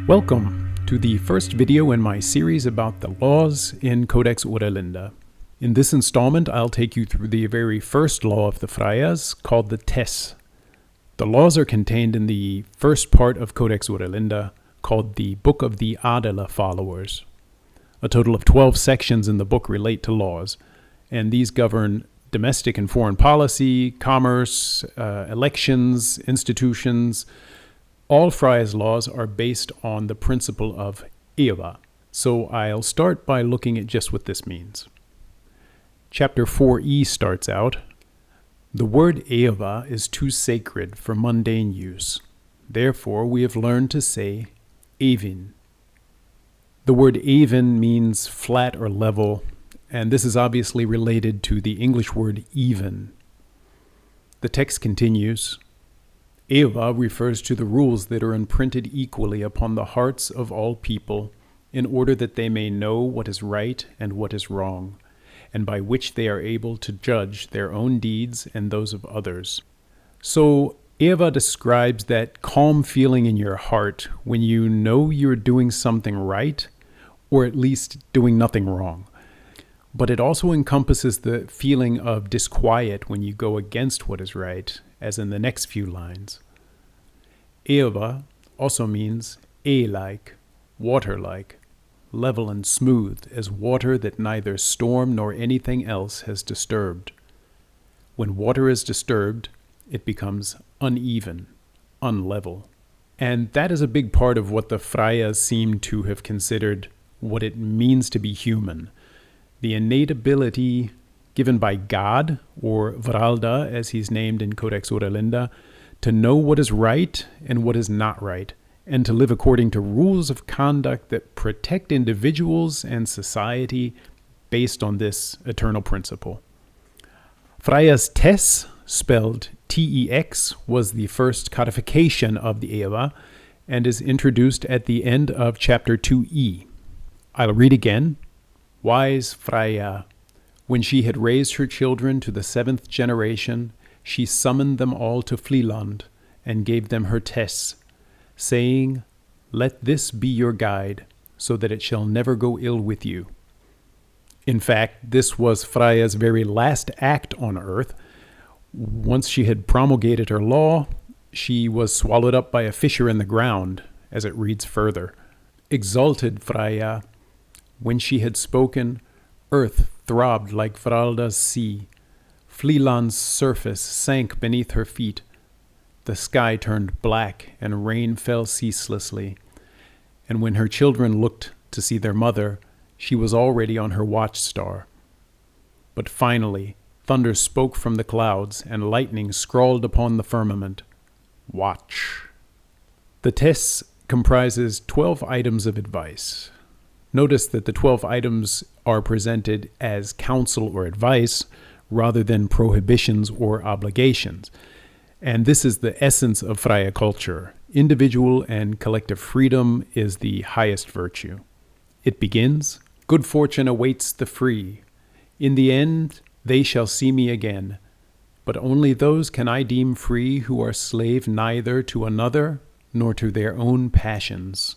Welcome to the first video in my series about the laws in Codex Oera Linda. In this installment, I'll take you through the very first law of the Fryas, called the Tess. The laws are contained in the first part of Codex Oera Linda, called the Book of the Adela Followers. A total of 12 sections in the book relate to laws, and these govern domestic and foreign policy, commerce, elections, institutions. All Frya's laws are based on the principle of Eva, so I'll start by looking at just what this means. Chapter 4e starts out, "The word Eva is too sacred for mundane use. Therefore, we have learned to say Evin." The word Evin means flat or level, and this is obviously related to the English word even. The text continues, "Eva refers to the rules that are imprinted equally upon the hearts of all people, in order that they may know what is right and what is wrong, and by which they are able to judge their own deeds and those of others." So Eva describes that calm feeling in your heart when you know you're doing something right, or at least doing nothing wrong. But it also encompasses the feeling of disquiet when you go against what is right, as in the next few lines. Eva also means like, water-like, level and smooth as water that neither storm nor anything else has disturbed. When water is disturbed, it becomes uneven, unlevel. And that is a big part of what the Fryas seem to have considered what it means to be human. The innate ability given by God, or Vralda as he's named in Codex Oera Linda, to know what is right and what is not right, and to live according to rules of conduct that protect individuals and society based on this eternal principle. Frya's Tess, spelled Tex, was the first codification of the Eva and is introduced at the end of chapter 2e. I'll read again. "Wise Frya, when she had raised her children to the 7th generation, she summoned them all to Fleland and gave them her Tess, saying, 'Let this be your guide, so that it shall never go ill with you.'" In fact, this was Frya's very last act on earth. Once she had promulgated her law, she was swallowed up by a fissure in the ground, as it reads further. "Exalted Frya, when she had spoken, earth throbbed like Vralda's sea. Fleland's surface sank beneath her feet. The sky turned black and rain fell ceaselessly. And when her children looked to see their mother, she was already on her watchstar. But finally, thunder spoke from the clouds and lightning scrawled upon the firmament. Watch." The Tess comprises 12 items of advice. Notice that the 12 items are presented as counsel or advice rather than prohibitions or obligations. And this is the essence of Frya culture. Individual and collective freedom is the highest virtue. It begins, "Good fortune awaits the free. In the end, they shall see me again. But only those can I deem free who are slave neither to another nor to their own passions."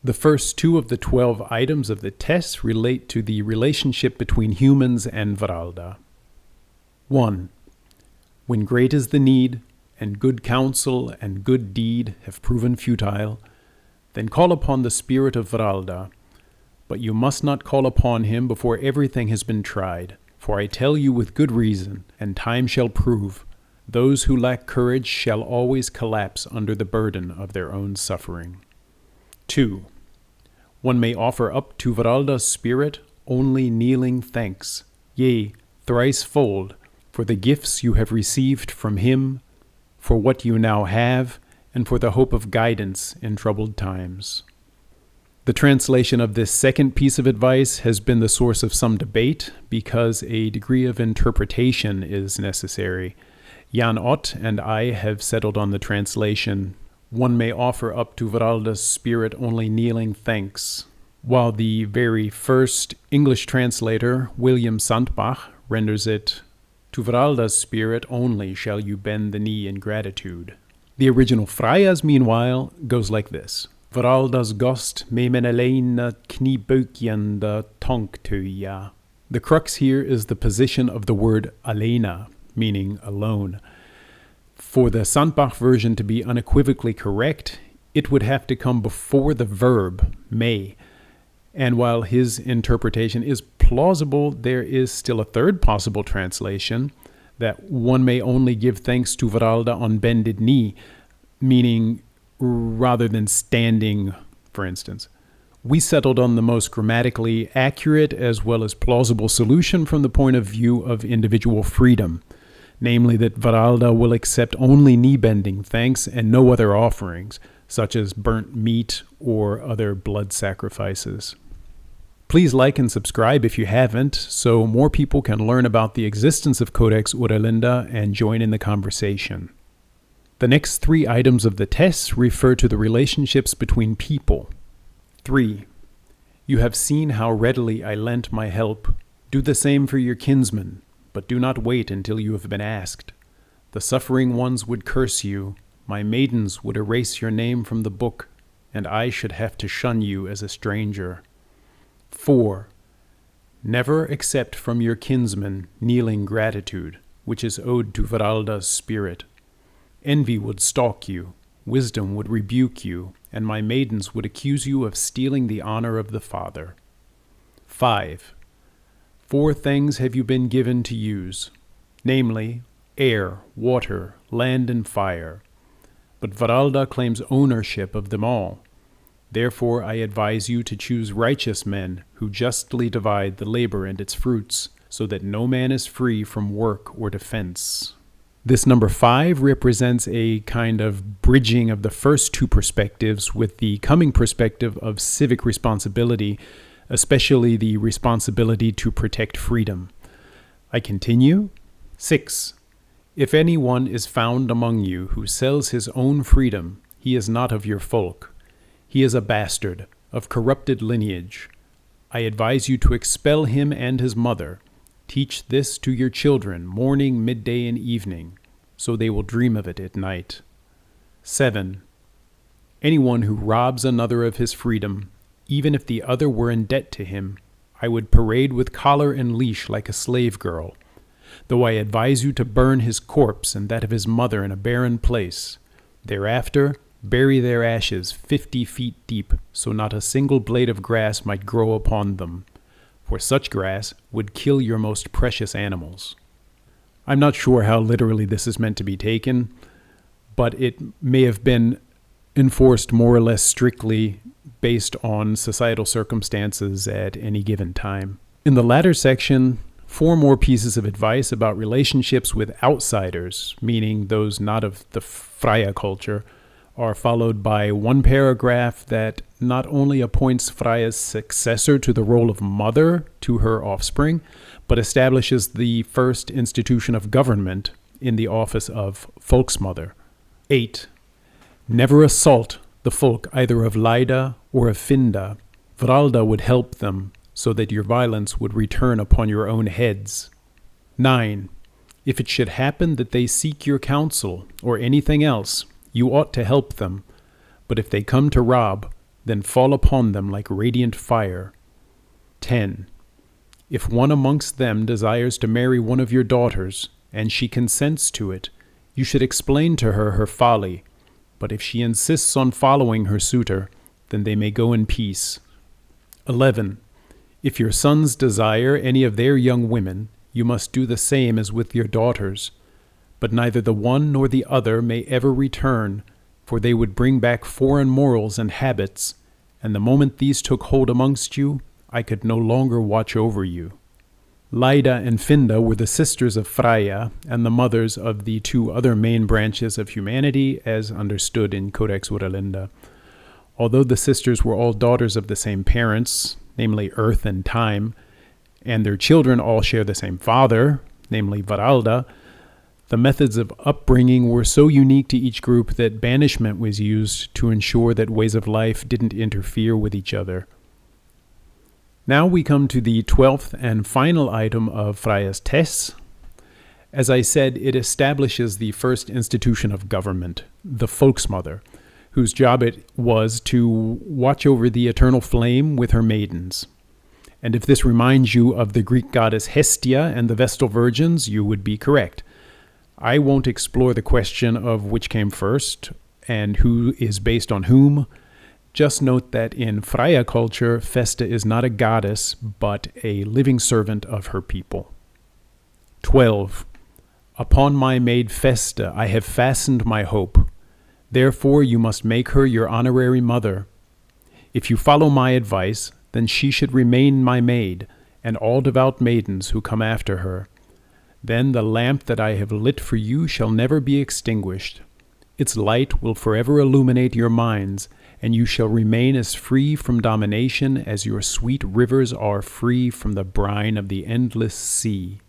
The first 2 of the 12 items of the Tess relate to the relationship between humans and Vralda. 1. When great is the need, and good counsel and good deed have proven futile, then call upon the spirit of Vralda. But you must not call upon him before everything has been tried, for I tell you with good reason, and time shall prove, those who lack courage shall always collapse under the burden of their own suffering. 2. One may offer up to Vralda's spirit only kneeling thanks, yea, thricefold, for the gifts you have received from him, for what you now have, and for the hope of guidance in troubled times. The translation of this second piece of advice has been the source of some debate because a degree of interpretation is necessary. Jan Ott and I have settled on the translation, "One may offer up to Vralda's spirit only kneeling thanks," while the very first English translator, William Sandbach, renders it, "To Vralda's spirit only shall you bend the knee in gratitude." The original Frya's, meanwhile, goes like this. Varaldas gost me meneleina knibukjanda tonktuja. The crux here is the position of the word alena, meaning alone. For the Sandbach version to be unequivocally correct, it would have to come before the verb, may. And while his interpretation is plausible, there is still a third possible translation, that one may only give thanks to Varalda on bended knee, meaning rather than standing, for instance. We settled on the most grammatically accurate as well as plausible solution from the point of view of individual freedom, namely that Varalda will accept only knee-bending thanks and no other offerings, such as burnt meat or other blood sacrifices. Please like and subscribe if you haven't, so more people can learn about the existence of Codex Oera Linda and join in the conversation. The next 3 items of the Tess refer to the relationships between people. 3. You have seen how readily I lent my help. Do the same for your kinsmen, but do not wait until you have been asked. The suffering ones would curse you, my maidens would erase your name from the book, and I should have to shun you as a stranger. 4. Never accept from your kinsmen kneeling gratitude, which is owed to Varalda's spirit. Envy would stalk you, wisdom would rebuke you, and my maidens would accuse you of stealing the honor of the father. 5. 4 things have you been given to use, namely, air, water, land, and fire. But Varalda claims ownership of them all. Therefore I advise you to choose righteous men who justly divide the labor and its fruits, so that no man is free from work or defense. This number 5 represents a kind of bridging of the first 2 perspectives with the coming perspective of civic responsibility, especially the responsibility to protect freedom. I continue. 6. If anyone is found among you who sells his own freedom, he is not of your folk. He is a bastard, of corrupted lineage. I advise you to expel him and his mother. Teach this to your children morning, midday, and evening, so they will dream of it at night. 7. Anyone who robs another of his freedom, even if the other were in debt to him, I would parade with collar and leash like a slave girl, though I advise you to burn his corpse and that of his mother in a barren place. Thereafter, bury their ashes 50 feet deep, so not a single blade of grass might grow upon them, for such grass would kill your most precious animals. I'm not sure how literally this is meant to be taken, but it may have been enforced more or less strictly based on societal circumstances at any given time. In the latter section, 4 more pieces of advice about relationships with outsiders, meaning those not of the Frya culture, are followed by 1 paragraph that not only appoints Frya's successor to the role of mother to her offspring, but establishes the first institution of government in the office of folksmother. 8. Never assault the folk either of Lyda or of Finda. Varalda would help them, so that your violence would return upon your own heads. 9. If it should happen that they seek your counsel or anything else, you ought to help them, but if they come to rob, then fall upon them like radiant fire. 10. If one amongst them desires to marry one of your daughters, and she consents to it, you should explain to her her folly, but if she insists on following her suitor, then they may go in peace. 11. If your sons desire any of their young women, you must do the same as with your daughters. But neither the one nor the other may ever return, for they would bring back foreign morals and habits, and the moment these took hold amongst you, I could no longer watch over you. Lyda and Finda were the sisters of Frya and the mothers of the 2 other main branches of humanity as understood in Codex Oera Linda. Although the sisters were all daughters of the same parents, namely Earth and Time, and their children all share the same father, namely Varalda, the methods of upbringing were so unique to each group that banishment was used to ensure that ways of life didn't interfere with each other. Now we come to the 12th and final item of Frya's Tess. As I said, it establishes the first institution of government, the folksmother, whose job it was to watch over the eternal flame with her maidens. And if this reminds you of the Greek goddess Hestia and the Vestal Virgins, you would be correct. I won't explore the question of which came first and who is based on whom. Just note that in Frya culture, Festa is not a goddess, but a living servant of her people. 12. Upon my maid Festa I have fastened my hope. Therefore you must make her your honorary mother. If you follow my advice, then she should remain my maid, and all devout maidens who come after her. Then the lamp that I have lit for you shall never be extinguished. Its light will forever illuminate your minds, and you shall remain as free from domination as your sweet rivers are free from the brine of the endless sea.